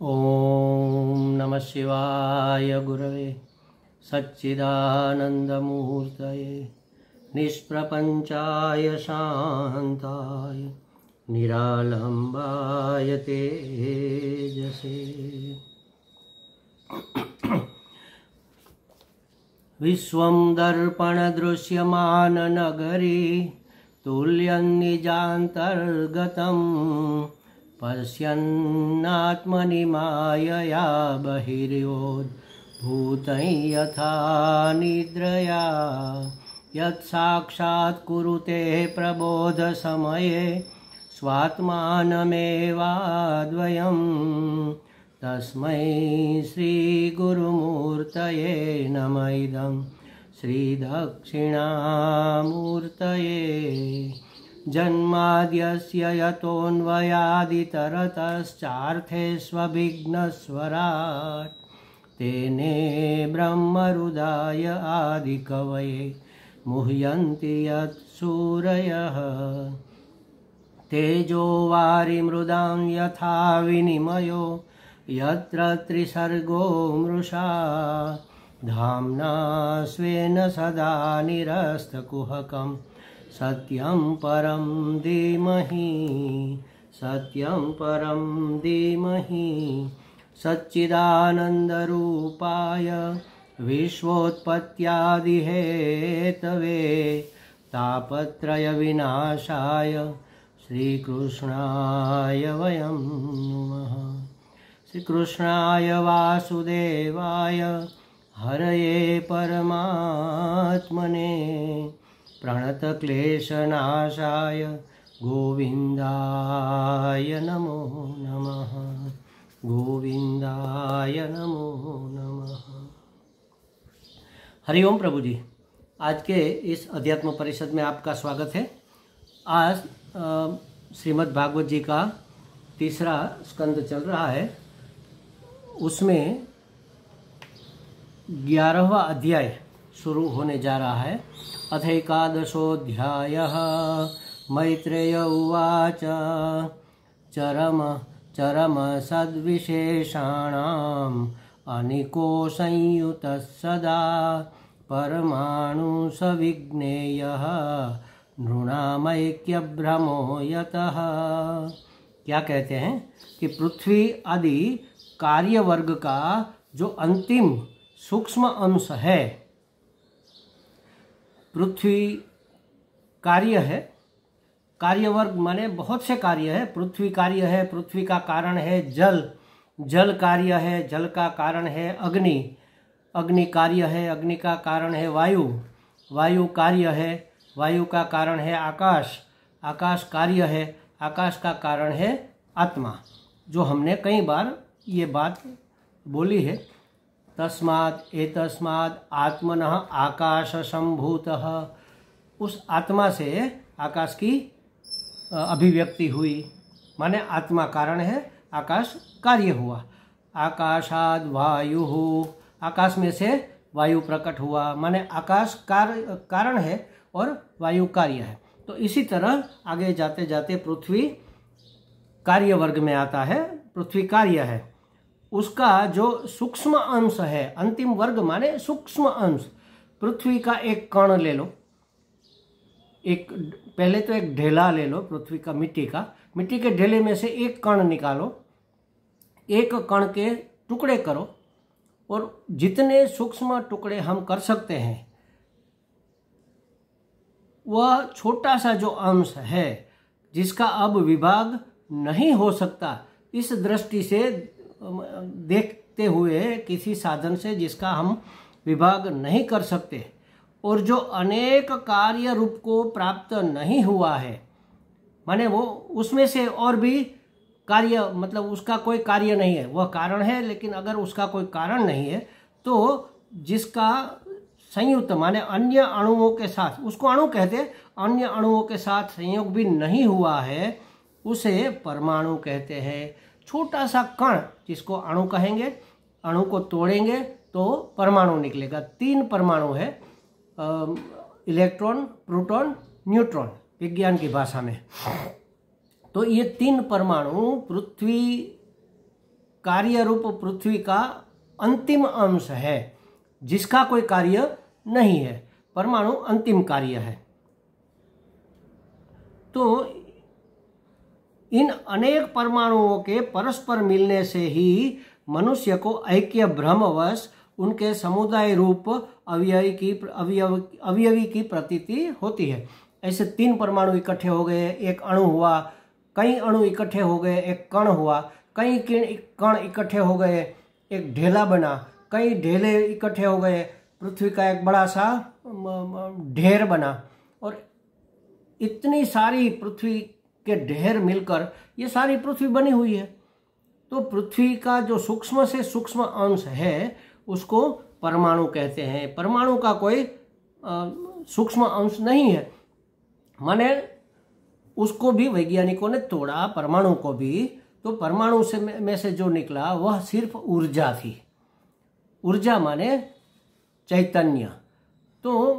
ओम नमः शिवाय गुरवे सच्चिदानन्दमूर्तये निष्प्रपञ्चाय शान्ताय निरालम्बाय तेजसे। विश्वं दर्पणदृश्यमाननगरी तुल्यं निजान्तर्गतं पश्यन्नात्मनि मायया बहिर्योद्भूतं यथा निद्रया यत्साक्षात् कुरुते प्रबोधसमये स्वात्मानमेवाद्वयं तस्मै श्रीगुरुमूर्तये नमः इदं श्रीदक्षिणामूर्तये। जन्माद्यस्य यतोऽन्वयादितरतश्चार्थेष्वभिघ्नस्वराट् तेने ब्रह्महृदाय आदिकवये मुह्यन्ति यत्सूरयः। तेजो वारिमृदां यथा विनिमयो यत्र त्रिसर्गो मृषा धाम्ना स्वेन सदा निरस्तकुहकं सत्यं परं धीमहि सच्चिदानन्दरूपाय विश्वोत्पत्त्यादिहेतवे तापत्रयविनाशाय श्रीकृष्णाय वयं नमः। श्रीकृष्णाय वासुदेवाय हरये परमात्मने प्रणतक्लेशनाशाय गोविन्दाय नमो नमः। गोविन्दाय नमो नमः। हरिओम प्रभु जी, आज के इस अध्यात्म परिषद में आपका स्वागत है। आज श्रीमद् भागवत जी का तीसरा स्कंद चल रहा है, उसमें 11वां अध्याय शुरू होने जा रहा है। अथैकादशोऽध्यायः। मैत्रेय उवाच चरम सद्विशेषाणाम् अनिको संयुतः सदा परमाणु सविज्ञेयः नृणामैक्यभ्रमो यतः। क्या कहते हैं कि पृथ्वी आदि कार्य वर्ग का जो अंतिम सूक्ष्म अंश है, पृथ्वी कार्य है। कार्य वर्ग माने बहुत से कार्य है। पृथ्वी कार्य है, पृथ्वी का कारण है जल, जल कार्य है, जल का कारण है अग्नि, अग्नि कार्य है, अग्नि का कारण है वायु, वायु कार्य है, वायु का कारण है आकाश, आकाश कार्य है, आकाश का कारण है आत्मा। जो हमने कई बार ये बात बोली है। तस्मात् एतस्मात् आत्मनः आकाश संभूतः। उस आत्मा से आकाश की अभिव्यक्ति हुई, माने आत्मा कारण है, आकाश कार्य हुआ। आकाशाद् वायुः, आकाश में से वायु प्रकट हुआ, माने आकाश कारण है और वायु कार्य है। तो इसी तरह आगे जाते जाते पृथ्वी कार्य वर्ग में आता है। पृथ्वी कार्य है, उसका जो सूक्ष्म अंश है, अंतिम वर्ग माने सूक्ष्म अंश। पृथ्वी का एक कण ले लो, एक पहले तो एक ढेला ले लो पृथ्वी का, मिट्टी का, मिट्टी के ढेले में से एक कण निकालो, एक कण के टुकड़े करो और जितने सूक्ष्म टुकड़े हम कर सकते हैं वह छोटा सा जो अंश है जिसका अब विभाग नहीं हो सकता, इस दृष्टि से देखते हुए किसी साधन से जिसका हम विभाग नहीं कर सकते और जो अनेक कार्य रूप को प्राप्त नहीं हुआ है, माने वो उसमें से और भी कार्य, मतलब उसका कोई कार्य नहीं है, वह कारण है लेकिन अगर उसका कोई कारण नहीं है तो जिसका संयुक्त माने अन्य अणुओं के साथ, उसको अणु कहते हैं, अन्य अणुओं के साथ संयोग भी नहीं हुआ है उसे परमाणु कहते हैं। छोटा सा कण जिसको अणु कहेंगे, अणु को तोड़ेंगे तो परमाणु निकलेगा। 3 परमाणु है, इलेक्ट्रॉन, प्रोटॉन, न्यूट्रॉन, विज्ञान की भाषा में। तो ये 3 परमाणु पृथ्वी कार्य रूप पृथ्वी का अंतिम अंश है, जिसका कोई कार्य नहीं है। परमाणु अंतिम कार्य है। तो इन अनेक परमाणुओं के परस्पर मिलने से ही मनुष्य को ऐक्य भ्रमवश उनके समुदाय रूप अवयवी की प्रतीति होती है। ऐसे 3 परमाणु इकट्ठे हो गए, एक अणु हुआ, कई अणु इकट्ठे हो गए, एक कण हुआ, कई कण इकट्ठे हो गए, एक ढेला बना, कई ढेले इकट्ठे हो गए, पृथ्वी का एक बड़ा सा ढेर बना। और इतनी सारी पृथ्वी के ढेर मिलकर ये सारी पृथ्वी बनी हुई है। तो पृथ्वी का जो सूक्ष्म से सूक्ष्म अंश है उसको परमाणु कहते हैं। परमाणु का कोई सूक्ष्म अंश नहीं है, माने उसको भी वैज्ञानिकों ने तोड़ा, परमाणु को भी। तो परमाणु से में से जो निकला वह सिर्फ ऊर्जा थी। ऊर्जा माने चैतन्य। तो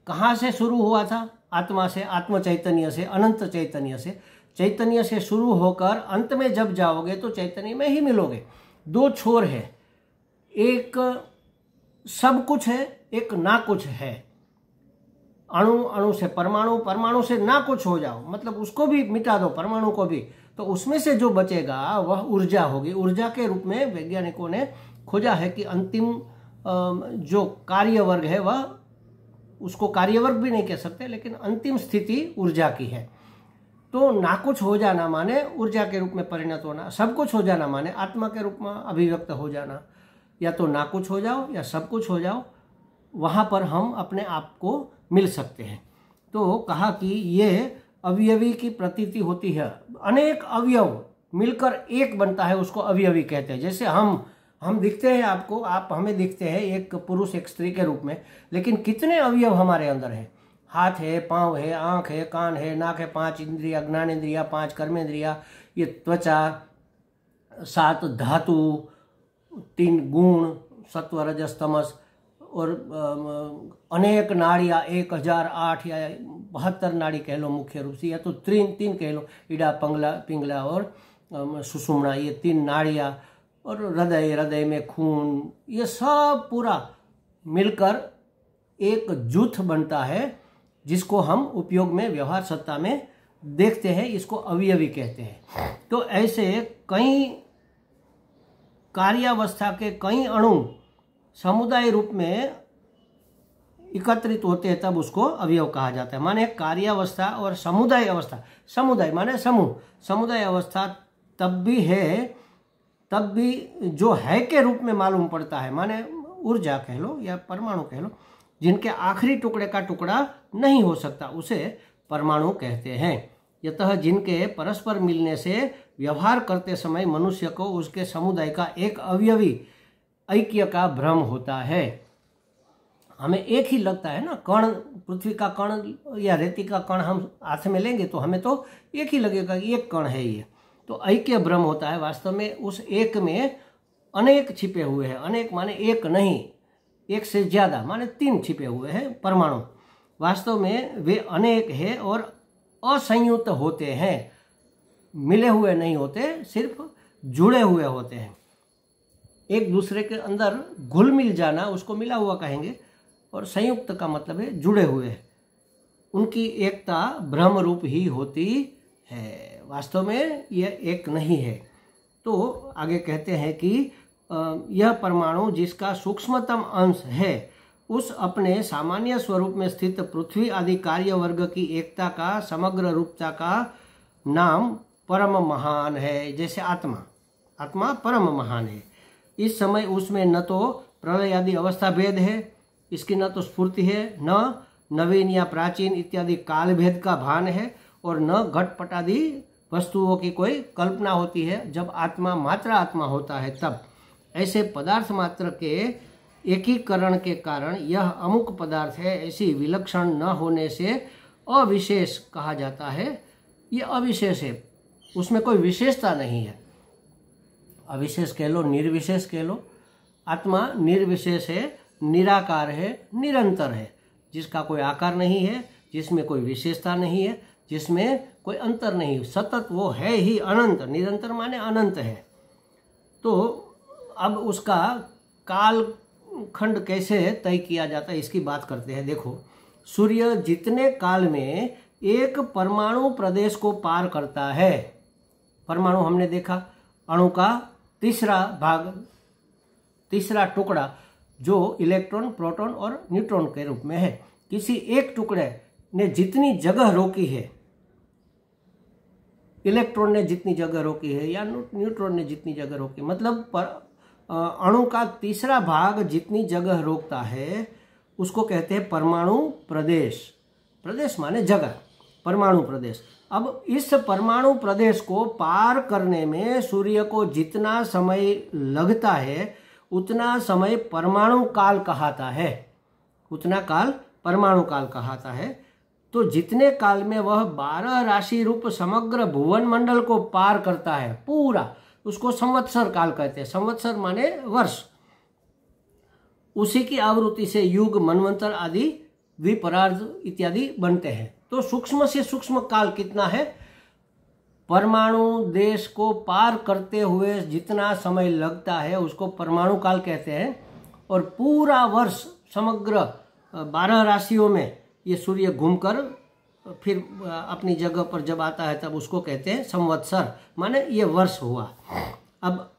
कहाँ से शुरू हुआ था? आत्मा से, आत्म चैतन्य से, अनंत चैतन्य से। चैतन्य से शुरू होकर अंत में जब जाओगे तो चैतन्य में ही मिलोगे। 2 छोर है, एक सब कुछ है, एक ना कुछ है। अणु, अणु से परमाणु, परमाणु से ना कुछ हो जाओ, मतलब उसको भी मिटा दो, परमाणु को भी, तो उसमें से जो बचेगा वह ऊर्जा होगी। ऊर्जा के रूप में वैज्ञानिकों ने खोजा है कि अंतिम जो कार्य वर्ग है वह, उसको कार्य वर्ग भी नहीं कह सकते, लेकिन अंतिम स्थिति ऊर्जा की है। तो ना कुछ हो जाना माने ऊर्जा के रूप में परिणत होना, सब कुछ हो जाना माने आत्मा के रूप में अभिव्यक्त हो जाना। या तो ना कुछ हो जाओ या सब कुछ हो जाओ, वहाँ पर हम अपने आप को मिल सकते हैं। तो कहा कि ये अवयवी की प्रतीति होती है। अनेक अवयव मिलकर एक बनता है, उसको अवयवी कहते हैं। जैसे हम दिखते हैं आपको, आप हमें दिखते हैं एक पुरुष एक स्त्री के रूप में, लेकिन कितने अवयव हमारे अंदर हैं? हाथ है, पाँव है, आँख है, कान है, नाक है, 5 इंद्रिया, ज्ञानेन्द्रिया, 5 कर्मेंद्रिया, ये त्वचा, 7 धातु, 3 गुण, सत्व रजस तमस, और अनेक नाड़ियाँ, 1008 या 72 नाड़ी कह लो मुख्य रूप से, या तो 3 कह लो, इड़ा, पिंगला और सुषुम्ना, ये 3 नाड़ियाँ, और हृदय में खून, ये सब पूरा मिलकर एक जूथ बनता है, जिसको हम उपयोग में, व्यवहार सत्ता में देखते हैं। इसको अवयवी कहते हैं। तो ऐसे कई कार्यावस्था के कई अणु समुदाय रूप में एकत्रित होते हैं, तब उसको अवयव कहा जाता है। माने कार्यावस्था और समुदाय अवस्था, समुदाय माने समूह, समुदाय अवस्था तब भी है, तब भी जो है के रूप में मालूम पड़ता है, माने ऊर्जा कह लो या परमाणु कह लो, जिनके आखिरी टुकड़े का टुकड़ा नहीं हो सकता, उसे परमाणु कहते हैं। यतः जिनके परस्पर मिलने से व्यवहार करते समय मनुष्य को उसके समुदाय का एक अवयवी ऐक्य का भ्रम होता है। हमें एक ही लगता है ना, कण, पृथ्वी का कण या रेती का कण हम हाथ में लेंगे तो हमें तो एक ही लगेगा कि एक कण है ये। तो ऐक्य भ्रम होता है। वास्तव में उस एक में अनेक छिपे हुए हैं। अनेक माने एक नहीं, एक से ज्यादा माने 3 छिपे हुए हैं परमाणु। वास्तव में वे अनेक हैं और असंयुक्त होते हैं, मिले हुए नहीं होते, सिर्फ जुड़े हुए होते हैं। एक दूसरे के अंदर घुल मिल जाना उसको मिला हुआ कहेंगे, और संयुक्त का मतलब है जुड़े हुए। उनकी एकता भ्रम रूप ही होती है, वास्तव में यह एक नहीं है। तो आगे कहते हैं कि यह परमाणु जिसका सूक्ष्मतम अंश है, उस अपने सामान्य स्वरूप में स्थित पृथ्वी आदि कार्य वर्ग की एकता का, समग्र रूपता का नाम परम महान है। जैसे आत्मा, आत्मा परम महान है। इस समय उसमें न तो प्रलय आदि अवस्था भेद है, इसकी न तो स्फूर्ति है, न नवीन या प्राचीन इत्यादि काल भेद का भान है, और न घटपट आदि वस्तुओं की कोई कल्पना होती है। जब आत्मा मात्र आत्मा होता है तब ऐसे पदार्थ मात्र के एकीकरण के कारण यह अमुक पदार्थ है ऐसी विलक्षण न होने से अविशेष कहा जाता है। ये अविशेष है, उसमें कोई विशेषता नहीं है। अविशेष कह लो, निर्विशेष कह लो। आत्मा निर्विशेष है, निराकार है, निरंतर है, जिसका कोई आकार नहीं है, जिसमें कोई विशेषता नहीं है, जिसमें कोई अंतर नहीं, सतत वो है ही अनंत। निरंतर माने अनंत है। तो अब उसका काल खंड कैसे तय किया जाता है इसकी बात करते हैं। देखो, सूर्य जितने काल में एक परमाणु प्रदेश को पार करता है, परमाणु हमने देखा, अणु का तीसरा भाग, तीसरा टुकड़ा जो इलेक्ट्रॉन, प्रोटॉन और न्यूट्रॉन के रूप में है, किसी एक टुकड़े ने जितनी जगह रोकी है, इलेक्ट्रॉन ने जितनी जगह रोकी है या न्यूट्रॉन ने जितनी जगह रोकी, मतलब अणु का तीसरा भाग जितनी जगह रोकता है उसको कहते हैं परमाणु प्रदेश। प्रदेश माने जगह, परमाणु प्रदेश। अब इस परमाणु प्रदेश को पार करने में सूर्य को जितना समय लगता है उतना समय परमाणु काल कहाता है, उतना काल परमाणु काल कहाता है। तो जितने काल में वह 12 राशि रूप समग्र भुवन मंडल को पार करता है पूरा, उसको संवत्सर काल कहते हैं। संवत्सर माने वर्ष। उसी की आवृत्ति से युग, मनवंतर आदि, द्विपरार्ध इत्यादि बनते हैं। तो सूक्ष्म से सूक्ष्म काल कितना है? परमाणु देश को पार करते हुए जितना समय लगता है उसको परमाणु काल कहते हैं। और पूरा वर्ष समग्र 12 राशियों में ये सूर्य घूमकर फिर अपनी जगह पर जब आता है तब उसको कहते हैं संवत्सर, माने ये वर्ष हुआ। अब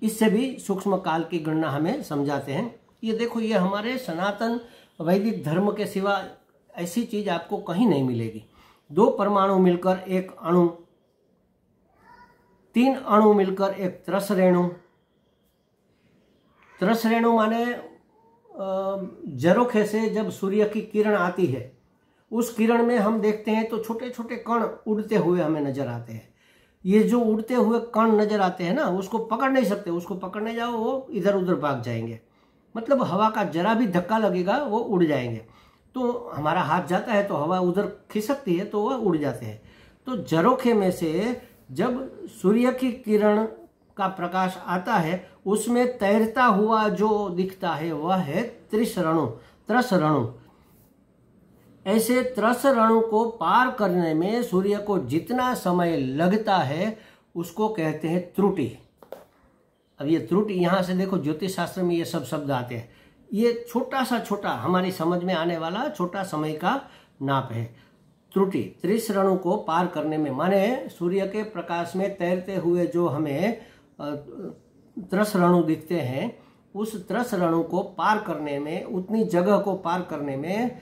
इससे भी सूक्ष्म काल की गणना हमें समझाते हैं। ये देखो, ये हमारे सनातन वैदिक धर्म के सिवा ऐसी चीज आपको कहीं नहीं मिलेगी। 2 परमाणु मिलकर एक अणु, 3 अणु मिलकर एक त्रस रेणु। त्रस रेणु माने जरोखे से जब सूर्य की किरण आती है उस किरण में हम देखते हैं तो छोटे छोटे कण उड़ते हुए हमें नजर आते हैं। ये जो उड़ते हुए कण नजर आते हैं ना, उसको पकड़ नहीं सकते, उसको पकड़ने जाओ वो इधर उधर भाग जाएंगे, मतलब हवा का जरा भी धक्का लगेगा वो उड़ जाएंगे। तो हमारा हाथ जाता है तो हवा उधर खिसकती है तो वह उड़ जाते हैं। तो जरोखे में से जब सूर्य की किरण का प्रकाश आता है उसमें तैरता हुआ जो दिखता है वह है त्रस रणु। ऐसे त्रस रणु को पार करने में सूर्य को जितना समय लगता है उसको कहते हैं त्रुटि। अब ये त्रुटि, यहाँ से देखो ज्योतिष शास्त्र में ये सब शब्द आते हैं। ये छोटा सा छोटा हमारी समझ में आने वाला छोटा समय का नाप है। त्रुटि त्रस रणु को पार करने में, माने सूर्य के प्रकाश में तैरते हुए जो हमें त्रस रणु दिखते हैं, उस त्रस रणु को पार करने में, उतनी जगह को पार करने में,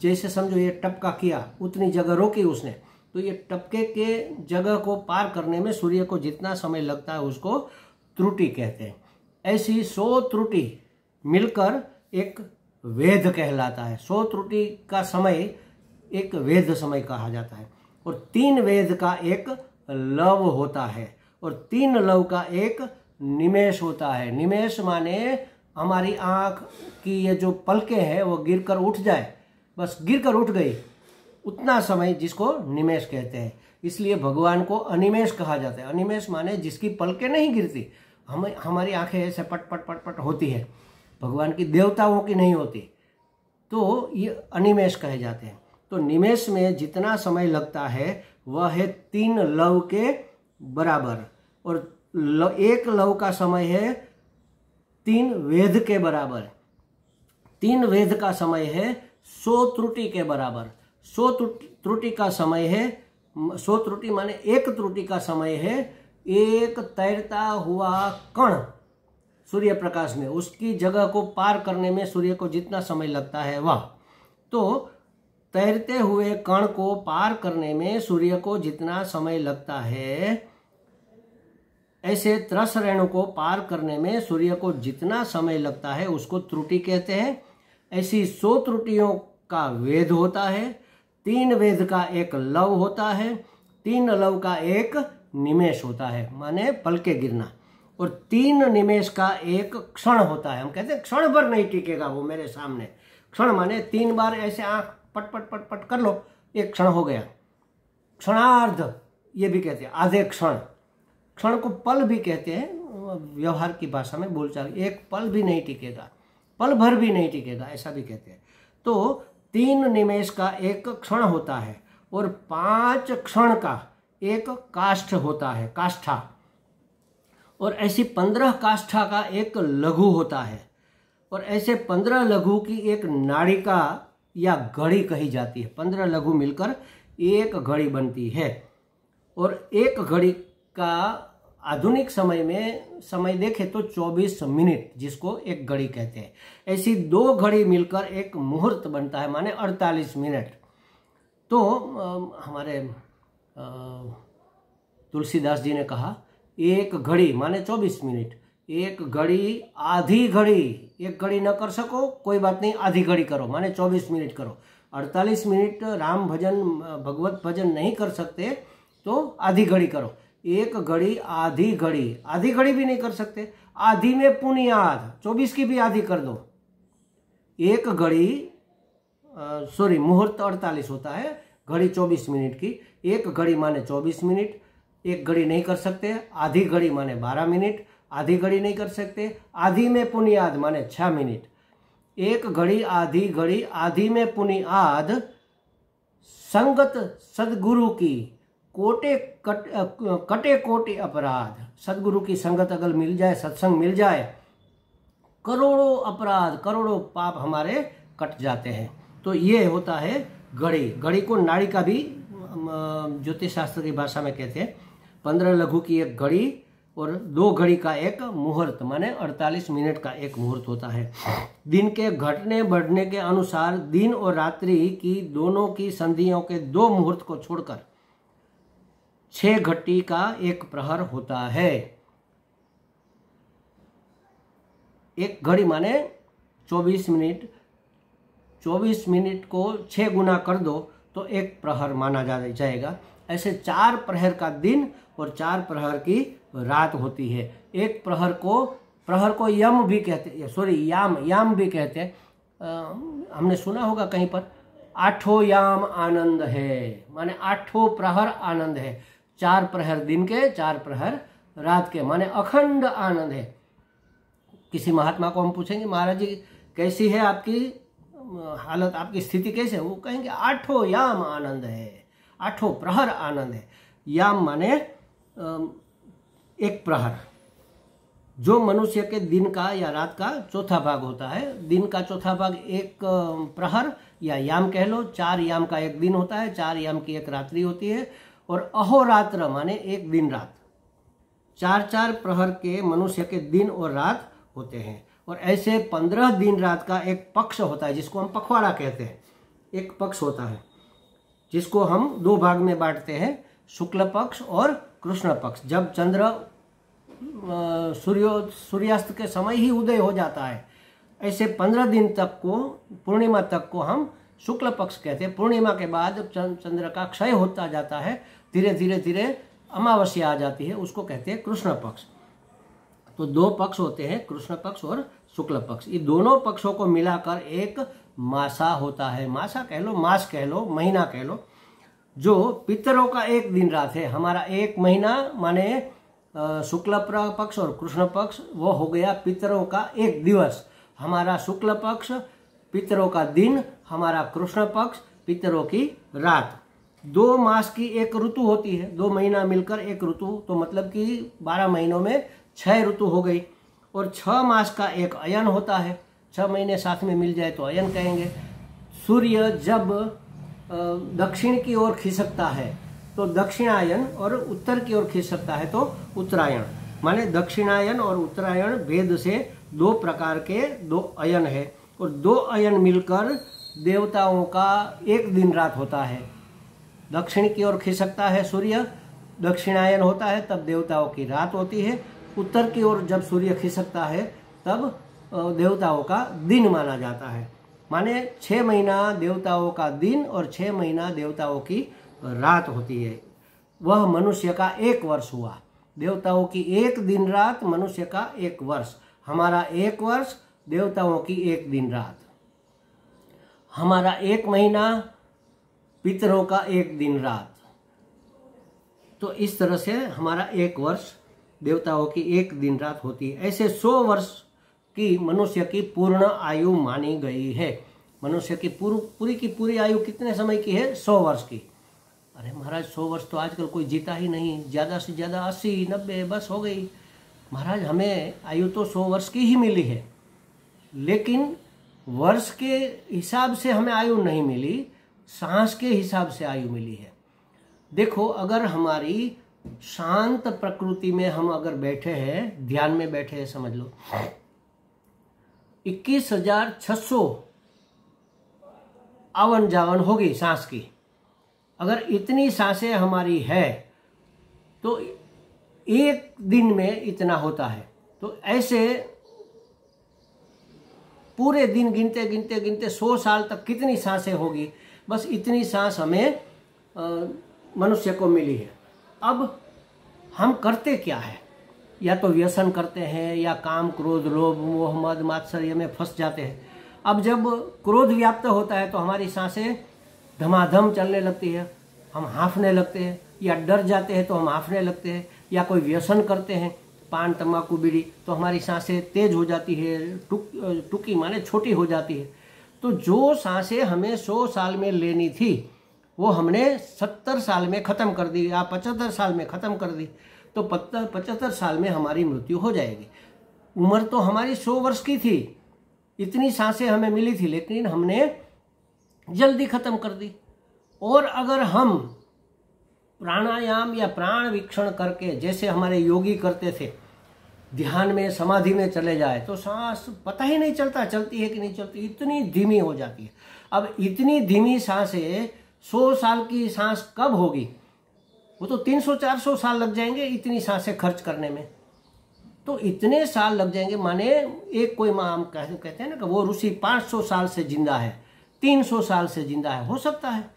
जैसे समझो ये टपका किया, उतनी जगह रोकी उसने, तो ये टपके के जगह को पार करने में सूर्य को जितना समय लगता है उसको त्रुटि कहते हैं। ऐसी 100 त्रुटि मिलकर एक वेद कहलाता है। 100 त्रुटि का समय एक वेद समय कहा जाता है। और 3 वेद का एक लव होता है और 3 लव का एक निमेष होता है। निमेष माने हमारी आंख की ये जो पलकें हैं वो गिरकर उठ जाए, बस गिरकर उठ गई, उतना समय जिसको निमेष कहते हैं। इसलिए भगवान को अनिमेष कहा जाता है। अनिमेष माने जिसकी पलकें नहीं गिरती, हमारी आंखें ऐसे पट पट पट पट होती है, भगवान की देवताओं की नहीं होती, तो ये अनिमेष कहे जाते हैं। तो निमेष में जितना समय लगता है वह है 3 लव के बराबर, और 1 लव का समय है 3 वेद के बराबर। 3 वेद का समय है 100 त्रुटि के बराबर। 100 त्रुटि का समय है, 100 त्रुटि माने 1 त्रुटि का समय है एक तैरता हुआ कण सूर्य प्रकाश में, उसकी जगह को पार करने में सूर्य को जितना समय लगता है वह। तो तैरते हुए कण को पार करने में सूर्य को जितना समय लगता है, ऐसे त्रस रेणु को पार करने में सूर्य को जितना समय लगता है उसको त्रुटि कहते हैं। ऐसी 100 त्रुटियों का वेद होता है। 3 वेद का एक लव होता है, 3 लव का एक निमेष होता है, माने पलके गिरना, और 3 निमेष का एक क्षण होता है। हम कहते हैं क्षण भर नहीं टिकेगा वो मेरे सामने। क्षण माने 3 बार ऐसे आंख पट पट पट पट कर लो, एक क्षण हो गया। क्षणार्ध ये भी कहते हैं, आधे क्षण। क्षण को पल भी कहते हैं व्यवहार की भाषा में, बोलचाल। एक पल भी नहीं टिकेगा, पल भर भी नहीं टिकेगा, ऐसा भी कहते हैं। तो 3 निमेष का एक क्षण होता है और 5 क्षण का एक काष्ठ होता है, काष्ठा। और ऐसी 15 काष्ठा का एक लघु होता है, और ऐसे 15 लघु की एक नाड़िका या घड़ी कही जाती है। 15 लघु मिलकर एक घड़ी बनती है, और एक घड़ी का आधुनिक समय में समय देखें तो 24 मिनट, जिसको एक घड़ी कहते हैं। ऐसी 2 घड़ी मिलकर एक मुहूर्त बनता है, माने 48 मिनट। तो हमारे तुलसीदास जी ने कहा एक घड़ी माने 24 मिनट, एक घड़ी आधी घड़ी, एक घड़ी न कर सको कोई बात नहीं, आधी घड़ी करो माने 24 मिनट करो। 48 मिनट राम भजन भगवत भजन नहीं कर सकते तो आधी घड़ी करो। एक घड़ी आधी घड़ी, आधी घड़ी भी नहीं कर सकते, आधी में पुनि आध, 24 की भी आधी कर दो। एक घड़ी सॉरी मुहूर्त 48 होता है, घड़ी 24 मिनट की। एक घड़ी माने 24 मिनट, एक घड़ी नहीं कर सकते। आधी घड़ी माने 12 मिनट, आधी घड़ी नहीं कर सकते। आधी में पुनि आध माने 6 मिनट। एक घड़ी आधी में पुनि आध, संगत सदगुरु की कटे कोटि अपराध। सदगुरु की संगत अगर मिल जाए, सत्संग मिल जाए, करोड़ों अपराध, करोड़ों पाप हमारे कट जाते हैं। तो ये होता है घड़ी। घड़ी को नाड़िका भी ज्योतिष शास्त्र की भाषा में कहते हैं। 15 लघु की एक घड़ी और 2 घड़ी का एक मुहूर्त, माने 48 मिनट का एक मुहूर्त होता है। दिन के घटने बढ़ने के अनुसार दिन और रात्रि की दोनों की संधियों के 2 मुहूर्त को छोड़कर 6 घटी का एक प्रहर होता है। एक घड़ी माने 24 मिनट, 24 मिनट को 6 गुना कर दो तो एक प्रहर माना जाएगा। ऐसे 4 प्रहर का दिन और 4 प्रहर की रात होती है। एक प्रहर को यम भी कहते हैं, सॉरी याम भी कहते हैं। हमने सुना होगा कहीं पर, 8 याम आनंद है, माने 8 प्रहर आनंद है। 4 प्रहर दिन के, 4 प्रहर रात के, माने अखंड आनंद है। किसी महात्मा को हम पूछेंगे महाराज जी कैसी है आपकी हालत, आपकी स्थिति कैसे है, वो कहेंगे 8 याम आनंद है, 8 प्रहर आनंद है। याम माने एक प्रहर, जो मनुष्य के दिन का या रात का चौथा भाग होता है। दिन का चौथा भाग एक प्रहर या याम कह लो। 4 याम का एक दिन होता है, 4 याम की एक रात्रि होती है। और अहोरात्र माने एक दिन रात। 4-4 प्रहर के मनुष्य के दिन और रात होते हैं। और ऐसे 15 दिन रात का एक पक्ष होता है, जिसको हम पखवाड़ा कहते हैं। एक पक्ष होता है जिसको हम 2 भाग में बांटते हैं, शुक्ल पक्ष और कृष्ण पक्ष। जब चंद्र सूर्यास्त के समय ही उदय हो जाता है, ऐसे 15 दिन तक को, पूर्णिमा तक को हम शुक्ल पक्ष कहते हैं। पूर्णिमा के बाद चंद्र का क्षय होता जाता है, धीरे धीरे अमावस्या आ जाती है, उसको कहते हैं कृष्ण पक्ष। तो 2 पक्ष होते हैं, कृष्ण पक्ष और शुक्ल पक्ष। ये दोनों पक्षों को मिलाकर एक मासा होता है। मासा कह लो, मास कह लो, महीना कह लो, जो पितरों का एक दिन रात है। हमारा एक महीना माने शुक्ल पक्ष और कृष्ण पक्ष, वो हो गया पितरों का एक दिवस। हमारा शुक्ल पक्ष पितरों का दिन, हमारा कृष्ण पक्ष पितरों की रात। 2 मास की एक ऋतु होती है, 2 महीना मिलकर एक ऋतु, तो मतलब कि 12 महीनों में 6 ऋतु हो गई। और 6 मास का एक अयन होता है, 6 महीने साथ में मिल जाए तो अयन कहेंगे। सूर्य जब दक्षिण की ओर खिसकता है तो दक्षिणायन, और उत्तर की ओर खिसकता है तो उत्तरायण। माने दक्षिणायन और उत्तरायण भेद से 2 प्रकार के 2 अयन है। और 2 अयन मिलकर देवताओं का एक दिन रात होता है। दक्षिण की ओर खिसकता है सूर्य, दक्षिणायन होता है, तब देवताओं की रात होती है। उत्तर की ओर जब सूर्य खिसकता है तब देवताओं का दिन माना जाता है। माने 6 महीना देवताओं का दिन और 6 महीना देवताओं की रात होती है। वह मनुष्य का 1 वर्ष हुआ। देवताओं की एक दिन रात, मनुष्य का 1 वर्ष। हमारा 1 वर्ष, देवताओं की 1 दिन रात। हमारा 1 महीना, पितरों का 1 दिन रात। तो इस तरह से हमारा 1 वर्ष, देवताओं की 1 दिन रात होती है। ऐसे 100 वर्ष की मनुष्य की पूर्ण आयु मानी गई है। मनुष्य की पूरी की पूरी आयु कितने समय की है? 100 वर्ष की। अरे महाराज 100 वर्ष तो आजकल कोई जीता ही नहीं, ज़्यादा से ज़्यादा 80-90 बस हो गई। महाराज हमें आयु तो 100 वर्ष की ही मिली है, लेकिन वर्ष के हिसाब से हमें आयु नहीं मिली, सांस के हिसाब से आयु मिली है। देखो, अगर हमारी शांत प्रकृति में हम अगर बैठे हैं, ध्यान में बैठे हैं, समझ लो 21,600 आवन जावन होगी सांस की। अगर इतनी सांसें हमारी है तो एक दिन में इतना होता है। तो ऐसे पूरे दिन गिनते गिनते गिनते 100 साल तक कितनी सांसें होगी, बस इतनी सांस हमें मनुष्य को मिली है। अब हम करते क्या है, या तो व्यसन करते हैं या काम क्रोध लोभ मोह मद मात्सर्य में फंस जाते हैं। अब जब क्रोध व्याप्त होता है तो हमारी सांसें धमाधम चलने लगती है, हम हाँफने लगते हैं, या डर जाते हैं तो हम हाँफने लगते हैं, या कोई व्यसन करते हैं पान तंबाकू बीड़ी तो हमारी सांसें तेज हो जाती है, टुकी माने छोटी हो जाती है। तो जो सांसें हमें 100 साल में लेनी थी वो हमने 70 साल में ख़त्म कर दी या 75 साल में ख़त्म कर दी, तो 75 साल में हमारी मृत्यु हो जाएगी। उम्र तो हमारी 100 वर्ष की थी, इतनी सांसें हमें मिली थी, लेकिन हमने जल्दी ख़त्म कर दी। और अगर हम प्राणायाम या प्राण वीक्षण करके, जैसे हमारे योगी करते थे, ध्यान में समाधि में चले जाए तो सांस पता ही नहीं चलता चलती है कि नहीं चलती, इतनी धीमी हो जाती है। अब इतनी धीमी सांसें 100 साल की सांस कब होगी? वो तो 300-400 साल लग जाएंगे इतनी सांसें खर्च करने में। तो इतने साल लग जाएंगे, माने एक कोई हम कहते हैं ना कि वो ऋषि 500 साल से जिंदा है, 300 साल से जिंदा है। हो सकता है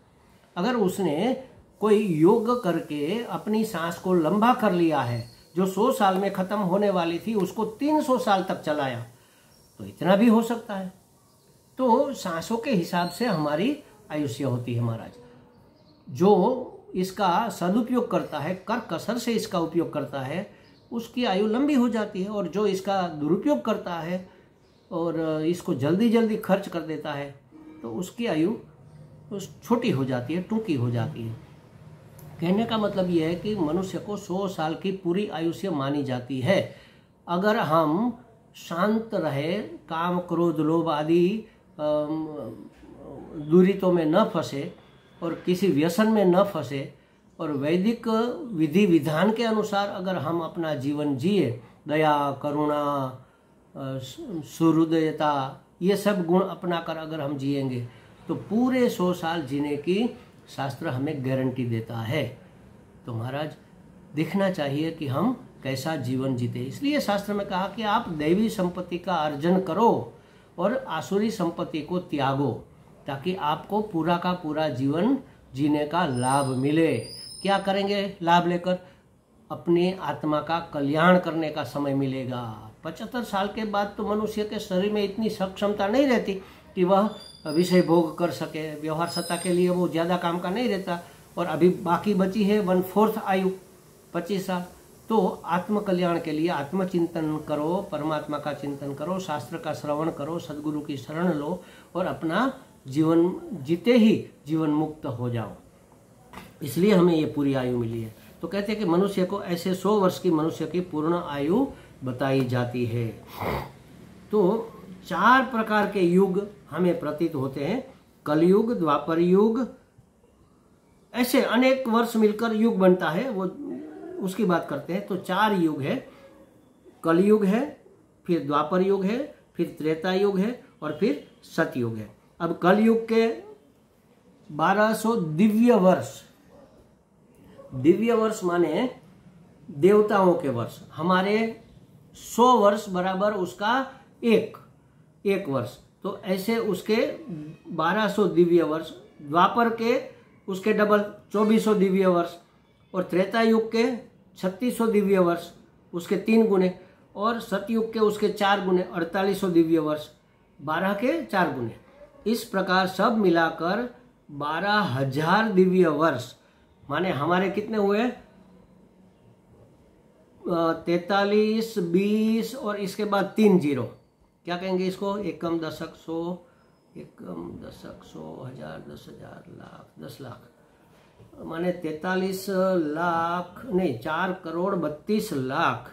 अगर उसने कोई योग करके अपनी सांस को लंबा कर लिया है, जो 100 साल में खत्म होने वाली थी उसको 300 साल तक चलाया, तो इतना भी हो सकता है। तो सांसों के हिसाब से हमारी आयुष्य होती है महाराज। जो इसका सदुपयोग करता है, कर कसर से इसका उपयोग करता है, उसकी आयु लंबी हो जाती है। और जो इसका दुरुपयोग करता है और इसको जल्दी जल्दी खर्च कर देता है तो उसकी आयु छोटी हो जाती है, टूकी हो जाती है। कहने का मतलब यह है कि मनुष्य को 100 साल की पूरी आयुष्य मानी जाती है अगर हम शांत रहे, काम क्रोध लोभ आदि दुरितों में न फंसे और किसी व्यसन में न फंसे, और वैदिक विधि विधान के अनुसार अगर हम अपना जीवन जिए, दया करुणा सुहृदयता ये सब गुण अपनाकर अगर हम जिएंगे तो पूरे 100 साल जीने की शास्त्र हमें गारंटी देता है। तो महाराज देखना चाहिए कि हम कैसा जीवन जीते। इसलिए शास्त्र में कहा कि आप दैवी संपत्ति का अर्जन करो और आसुरी संपत्ति को त्यागो, ताकि आपको पूरा का पूरा जीवन जीने का लाभ मिले। क्या करेंगे लाभ लेकर? अपनी आत्मा का कल्याण करने का समय मिलेगा। 75 साल के बाद तो मनुष्य के शरीर में इतनी सक्षमता नहीं रहती कि वह विषय भोग कर सके, व्यवहार सत्ता के लिए वो ज़्यादा काम का नहीं रहता। और अभी बाकी बची है 1/4 आयु 25 साल। तो आत्म कल्याण के लिए आत्मचिंतन करो, परमात्मा का चिंतन करो, शास्त्र का श्रवण करो, सद्गुरु की शरण लो और अपना जीवन जीते ही जीवन मुक्त हो जाओ। इसलिए हमें ये पूरी आयु मिली है। तो कहते हैं कि मनुष्य को ऐसे 100 वर्ष की मनुष्य की पूर्ण आयु बताई जाती है। तो 4 प्रकार के युग हमें प्रतीत होते हैं, कलयुग, द्वापर युग, ऐसे अनेक वर्ष मिलकर युग बनता है, वो उसकी बात करते हैं। तो 4 युग है, कलयुग है, फिर द्वापर युग है, फिर त्रेता युग है और फिर सतयुग है। अब कलयुग के 1200 दिव्य वर्ष, दिव्य वर्ष माने देवताओं के वर्ष, हमारे 100 वर्ष बराबर उसका एक वर्ष। तो ऐसे उसके 1200 दिव्य वर्ष, द्वापर के उसके डबल 2400 दिव्य वर्ष, और त्रेता युग के 3600 दिव्य वर्ष उसके 3 गुने, और सतयुग के उसके 4 गुने 4800 दिव्य वर्ष, 12 के 4 गुने। इस प्रकार सब मिलाकर 12,000 दिव्य वर्ष, माने हमारे कितने हुए? 43, 20 और इसके बाद 3 जीरो, क्या कहेंगे इसको? एकम, दशक, 100, एकम, दशक, 100, 1000, 10,000, लाख, 10 लाख, माने 43 लाख नहीं, 4 करोड़ 32 लाख।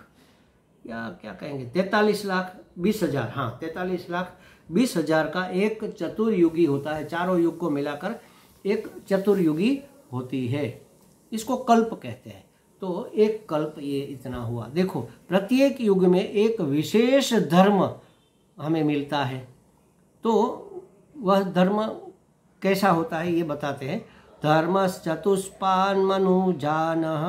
या क्या कहेंगे 43,20,000, हाँ 43,20,000 का एक चतुर्युगी होता है। चारों युग को मिलाकर एक चतुर्युगी होती है, इसको कल्प कहते हैं। तो एक कल्प ये इतना हुआ। देखो प्रत्येक युग में एक विशेष धर्म हमें मिलता है, तो वह धर्म कैसा होता है ये बताते हैं। धर्मश्चतुष्पान् मनुजानः,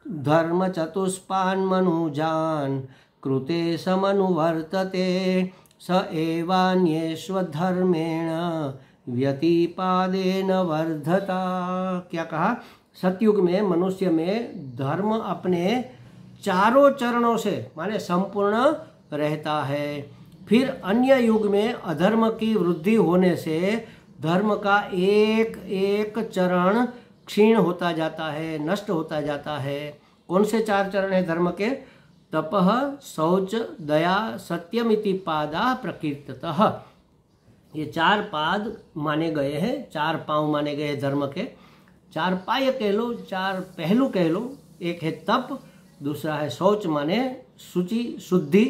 धर्म चतुष्पान् मनुजान् कृते समनुवर्तते स एवान्येष्वधर्मेण व्यतिपादेन वर्धता। क्या कहा? सतयुग में मनुष्य में धर्म अपने चारों चरणों से माने संपूर्ण रहता है। फिर अन्य युग में अधर्म की वृद्धि होने से धर्म का एक एक चरण क्षीण होता जाता है, नष्ट होता जाता है। कौन से 4 चरण है धर्म के? तपः, शौच, दया, सत्यमिति पादा प्रकीर्ततः। ये 4 पाद माने गए हैं, 4 पांव माने गए धर्म के। 4 पाय कह लो, 4 पहलू कह लो। एक है तप, दूसरा है शौच माने शुचि, शुद्धि,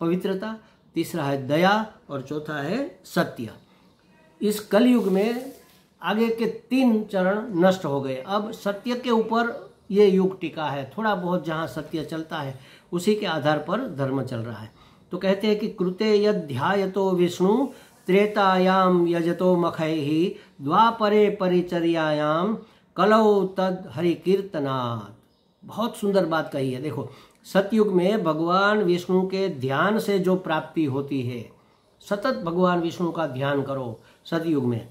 पवित्रता, तीसरा है दया और चौथा है सत्य। इस कलयुग में आगे के 3 चरण नष्ट हो गए। अब सत्य के ऊपर ये युग टिका है। थोड़ा बहुत जहाँ सत्य चलता है उसी के आधार पर धर्म चल रहा है। तो कहते हैं कि कृते यध्यायतो विष्णु त्रेतायाम यजतो मखैहि द्वापरे परिचर्यायाम कलौ तद हरि कीर्तनात्। बहुत सुंदर बात कही है। देखो सतयुग में भगवान विष्णु के ध्यान से जो प्राप्ति होती है, सतत भगवान विष्णु का ध्यान करो सतयुग में।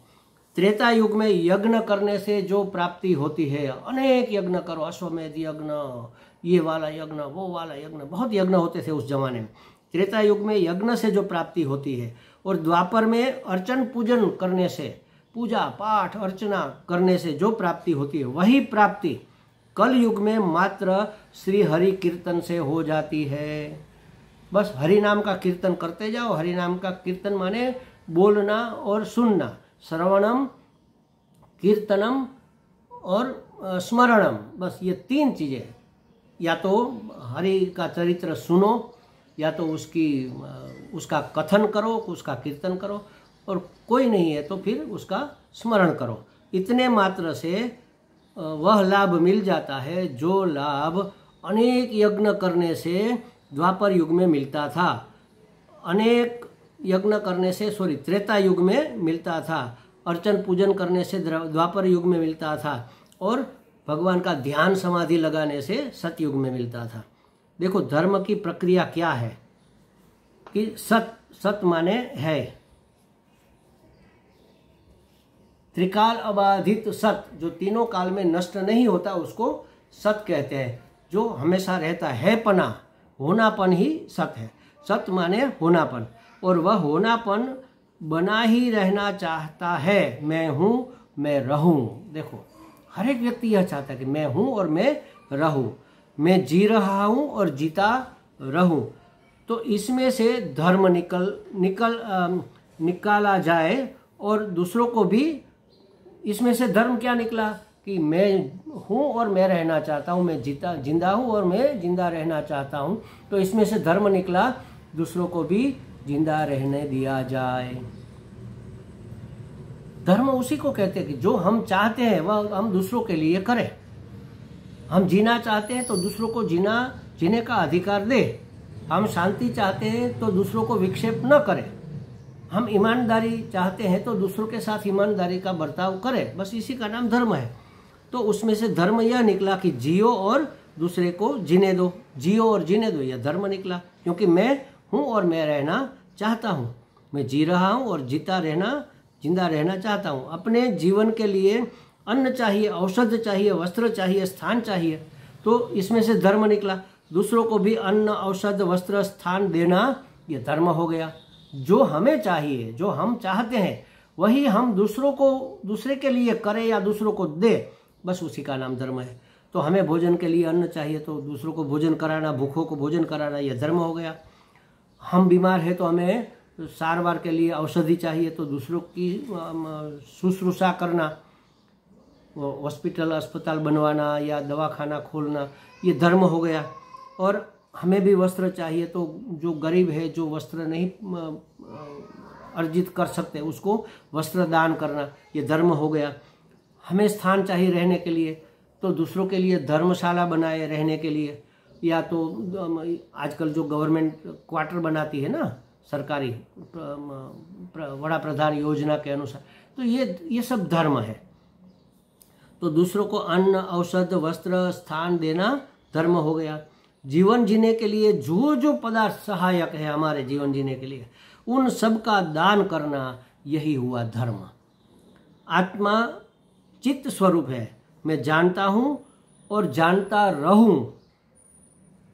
त्रेता युग में यज्ञ करने से जो प्राप्ति होती है, अनेक यज्ञ करो, अश्वमेध यज्ञ, ये वाला यज्ञ, वो वाला यज्ञ, बहुत यज्ञ होते थे उस जमाने में। त्रेता युग में यज्ञ से जो प्राप्ति होती है, और द्वापर में अर्चन पूजन करने से, पूजा पाठ अर्चना करने से जो प्राप्ति होती है, वही प्राप्ति कल युग में मात्र श्री हरि कीर्तन से हो जाती है। बस हरि नाम का कीर्तन करते जाओ। हरि नाम का कीर्तन माने बोलना और सुनना, श्रवणम, कीर्तनम और स्मरणम, बस ये 3 चीजें। या तो हरि का चरित्र सुनो, या तो उसका कथन करो, उसका कीर्तन करो, और कोई नहीं है तो फिर उसका स्मरण करो। इतने मात्र से वह लाभ मिल जाता है जो लाभ अनेक यज्ञ करने से द्वापर युग में मिलता था। अनेक यज्ञ करने से त्रेता युग में मिलता था, अर्चन पूजन करने से द्वापर युग में मिलता था, और भगवान का ध्यान समाधि लगाने से सतयुग में मिलता था। देखो धर्म की प्रक्रिया क्या है कि सत माने है, त्रिकाल अबाधित सत, जो तीनों काल में नष्ट नहीं होता उसको सत कहते हैं। जो हमेशा रहता है पना, होनापन ही सत है। सत माने होनापन, और वह होनापन बना ही रहना चाहता है। मैं हूँ, मैं रहूं। देखो हर एक व्यक्ति यह चाहता है कि मैं हूँ और मैं रहूं, मैं जी रहा हूँ और जीता रहूं। तो इसमें से धर्म निकाला जाए, और दूसरों को भी इसमें से धर्म क्या निकला कि मैं हूँ और मैं रहना चाहता हूँ, मैं जिंदा हूँ और मैं जिंदा रहना चाहता हूँ। तो इसमें से धर्म निकला दूसरों को भी जिंदा रहने दिया जाए। धर्म उसी को कहते हैं कि जो हम चाहते हैं वह हम दूसरों के लिए करें। हम जीना चाहते हैं तो दूसरों को जीने का अधिकार दे। हम शांति चाहते हैं तो दूसरों को विक्षेप न करें। हम ईमानदारी चाहते हैं तो दूसरों के साथ ईमानदारी का बर्ताव करें। बस इसी का नाम धर्म है। तो उसमें से धर्म यह निकला कि जियो और दूसरे को जीने दो, जियो और जीने दो, यह धर्म निकला। क्योंकि मैं हूँ और मैं रहना चाहता हूँ, मैं जी रहा हूँ और जिंदा रहना चाहता हूँ। अपने जीवन के लिए अन्न चाहिए, औषध चाहिए, वस्त्र चाहिए, स्थान चाहिए, तो इसमें से धर्म निकला। दूसरों को भी अन्न, औषध, वस्त्र, स्थान देना, ये धर्म हो गया। जो हमें चाहिए, जो हम चाहते हैं, वही हम दूसरे के लिए करें या दूसरों को दे, बस उसी का नाम धर्म है। तो हमें भोजन के लिए अन्न चाहिए तो दूसरों को भोजन कराना, भूखों को भोजन कराना, यह धर्म हो गया। हम बीमार हैं तो हमें सारवार के लिए औषधि चाहिए तो दूसरों की शुश्रूषा करना, हॉस्पिटल अस्पताल बनवाना या दवाखाना खोलना, ये धर्म हो गया। और हमें भी वस्त्र चाहिए, तो जो गरीब है, जो वस्त्र नहीं अर्जित कर सकते, उसको वस्त्र दान करना, ये धर्म हो गया। हमें स्थान चाहिए रहने के लिए, तो दूसरों के लिए धर्मशाला बनाए रहने के लिए, या तो आजकल जो गवर्नमेंट क्वार्टर बनाती है ना, सरकारी बड़ा प्रधान योजना के अनुसार, तो ये सब धर्म है। तो दूसरों को अन्न, औषध, वस्त्र, स्थान देना धर्म हो गया। जीवन जीने के लिए जो जो पदार्थ सहायक है हमारे जीवन जीने के लिए, उन सब का दान करना, यही हुआ धर्म। आत्मा चित्त स्वरूप है, मैं जानता हूं और जानता रहूं,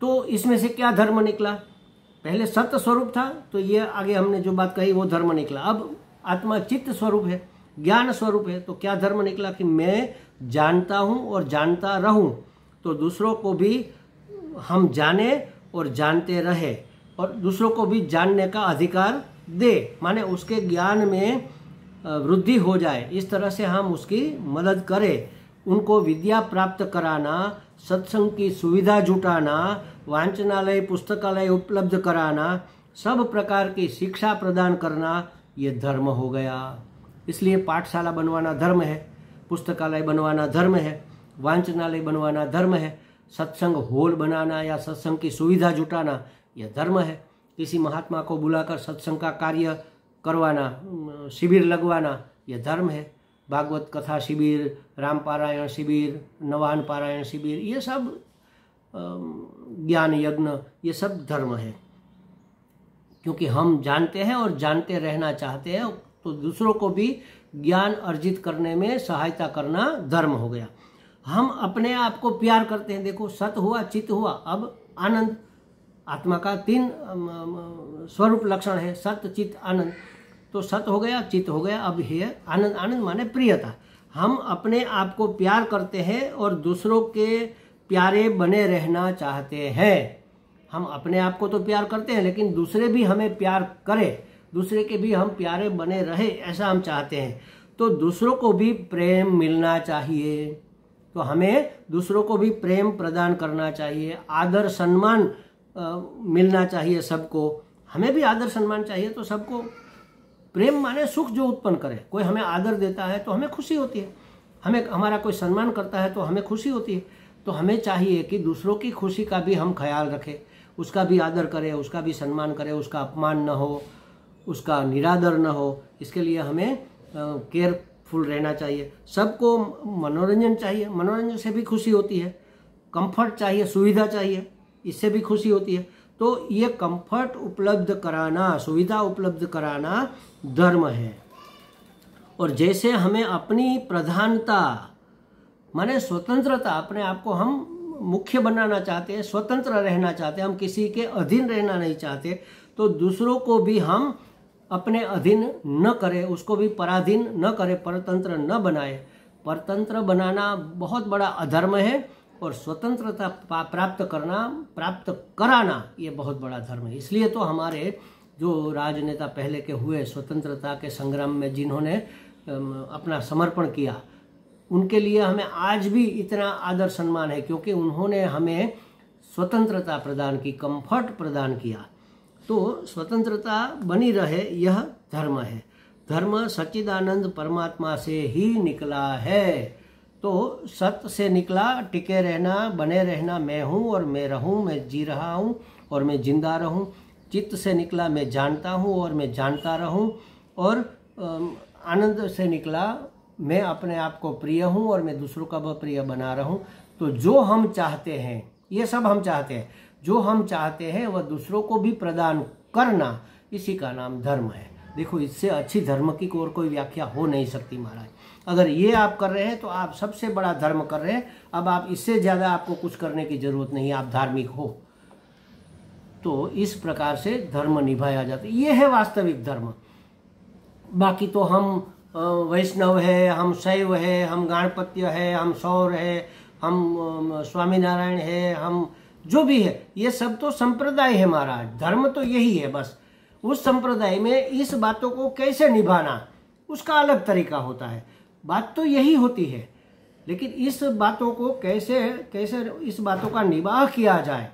तो इसमें से क्या धर्म निकला? पहले सत्य स्वरूप था, तो ये आगे हमने जो बात कही वो धर्म निकला। अब आत्मा चित्त स्वरूप है, ज्ञान स्वरूप है, तो क्या धर्म निकला? कि मैं जानता हूं और जानता रहूं, तो दूसरों को भी हम जाने और जानते रहे, और दूसरों को भी जानने का अधिकार दे, माने उसके ज्ञान में वृद्धि हो जाए, इस तरह से हम उसकी मदद करें। उनको विद्या प्राप्त कराना, सत्संग की सुविधा जुटाना, वांचनालय, पुस्तकालय उपलब्ध कराना, सब प्रकार की शिक्षा प्रदान करना, ये धर्म हो गया। इसलिए पाठशाला बनवाना धर्म है, पुस्तकालय बनवाना धर्म है, वांचनालय बनवाना धर्म है, सत्संग हॉल बनाना या सत्संग की सुविधा जुटाना, यह धर्म है। किसी महात्मा को बुलाकर सत्संग का कार्य करवाना, शिविर लगवाना, यह धर्म है। भागवत कथा शिविर, राम पारायण शिविर, नवान पारायण शिविर, ये सब ज्ञान यज्ञ, ये सब धर्म है। क्योंकि हम जानते हैं और जानते रहना चाहते हैं, तो दूसरों को भी ज्ञान अर्जित करने में सहायता करना धर्म हो गया। हम अपने आप को प्यार करते हैं, देखो सत हुआ, चित्त हुआ, अब आनंद। आत्मा का 3 स्वरूप लक्षण है, सत्य, चित्त, आनंद। तो सत हो गया, चित्त हो गया, अब है आनंद। आनंद माने प्रियता। हम अपने आप को प्यार करते हैं और दूसरों के प्यारे बने रहना चाहते हैं। हम अपने आप को तो प्यार करते हैं, लेकिन दूसरे भी हमें प्यार करें, दूसरे के भी हम प्यारे बने रहे, ऐसा हम चाहते हैं। तो दूसरों को भी प्रेम मिलना चाहिए, तो हमें दूसरों को भी प्रेम प्रदान करना चाहिए, आदर सम्मान मिलना चाहिए सबको। हमें भी आदर सम्मान चाहिए, तो सबको प्रेम माने सुख जो उत्पन्न करे। कोई हमें आदर देता है तो हमें खुशी होती है, हमें हमारा कोई सम्मान करता है तो हमें खुशी होती है। तो हमें चाहिए कि दूसरों की खुशी का भी हम ख्याल रखें, उसका भी आदर करें, उसका भी सम्मान करें, उसका अपमान न हो, उसका निरादर न हो। इसके लिए हमें केयरफुल रहना चाहिए। सबको मनोरंजन चाहिए, मनोरंजन से भी खुशी होती है। कंफर्ट चाहिए, सुविधा चाहिए, इससे भी खुशी होती है। तो ये कंफर्ट उपलब्ध कराना, सुविधा उपलब्ध कराना धर्म है। और जैसे हमें अपनी प्रधानता माने स्वतंत्रता, अपने आप को हम मुख्य बनाना चाहते हैं, स्वतंत्र रहना चाहते हैं, हम किसी के अधीन रहना नहीं चाहते, तो दूसरों को भी हम अपने अधीन न करें, उसको भी पराधीन न करें, परतंत्र न बनाए। परतंत्र बनाना बहुत बड़ा अधर्म है, और स्वतंत्रता प्राप्त करना, प्राप्त कराना, ये बहुत बड़ा धर्म है। इसलिए तो हमारे जो राजनेता पहले के हुए, स्वतंत्रता के संग्राम में जिन्होंने अपना समर्पण किया, उनके लिए हमें आज भी इतना आदर सम्मान है, क्योंकि उन्होंने हमें स्वतंत्रता प्रदान की, कंफर्ट प्रदान किया। तो स्वतंत्रता बनी रहे, यह धर्म है। धर्म सच्चिदानंद परमात्मा से ही निकला है। तो सत्य से निकला, टिके रहना, बने रहना, मैं हूँ और मैं रहूँ, मैं जी रहा हूँ और मैं जिंदा रहूँ। चित्त से निकला, मैं जानता हूँ और मैं जानता रहूँ। और आनंद से निकला, मैं अपने आप को प्रिय हूँ और मैं दूसरों का भी प्रिय बना रहूँ। तो जो हम चाहते हैं, ये सब हम चाहते हैं, जो हम चाहते हैं वह दूसरों को भी प्रदान करना, इसी का नाम धर्म है। देखो, इससे अच्छी धर्म की और कोई व्याख्या हो नहीं सकती महाराज। अगर ये आप कर रहे हैं तो आप सबसे बड़ा धर्म कर रहे हैं। अब आप इससे ज़्यादा आपको कुछ करने की जरूरत नहीं, आप धार्मिक हो। तो इस प्रकार से धर्म निभाया जाता है, ये है वास्तविक धर्म। बाकी तो हम वैष्णव है, हम शैव है, हम गाणपत्य है, हम सौर है, हम स्वामीनारायण है, हम जो भी है, ये सब तो संप्रदाय है महाराज। धर्म तो यही है बस। उस संप्रदाय में इस बातों को कैसे निभाना, उसका अलग तरीका होता है। बात तो यही होती है, लेकिन इस बातों को कैसे इस बातों का निवाह किया जाए,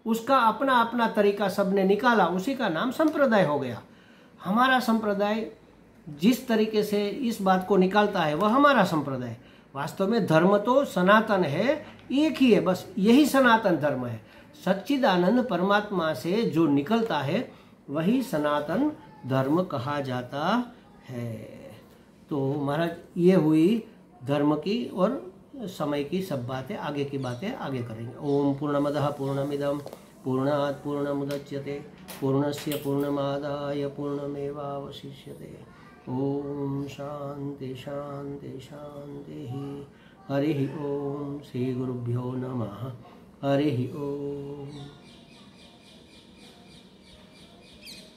उसका अपना अपना तरीका सबने निकाला, उसी का नाम संप्रदाय हो गया। हमारा संप्रदाय जिस तरीके से इस बात को निकालता है वह हमारा संप्रदाय। वास्तव में धर्म तो सनातन है, एक ही है, बस यही सनातन धर्म है। सच्चिदानंद परमात्मा से जो निकलता है वही सनातन धर्म कहा जाता है। तो महाराज ये हुई धर्म की और समय की सब बातें, आगे की बातें आगे करेंगे। ओम पूर्णमदः पूर्णमिदं पूर्णात् पूर्णमुदच्यते पूर्णस्य पूर्णमादाय पूर्णमेवावशिष्यते। ओम शांति शांति शांति। हरि ओम। श्री गुरुभ्यो नमः। हरि ओम।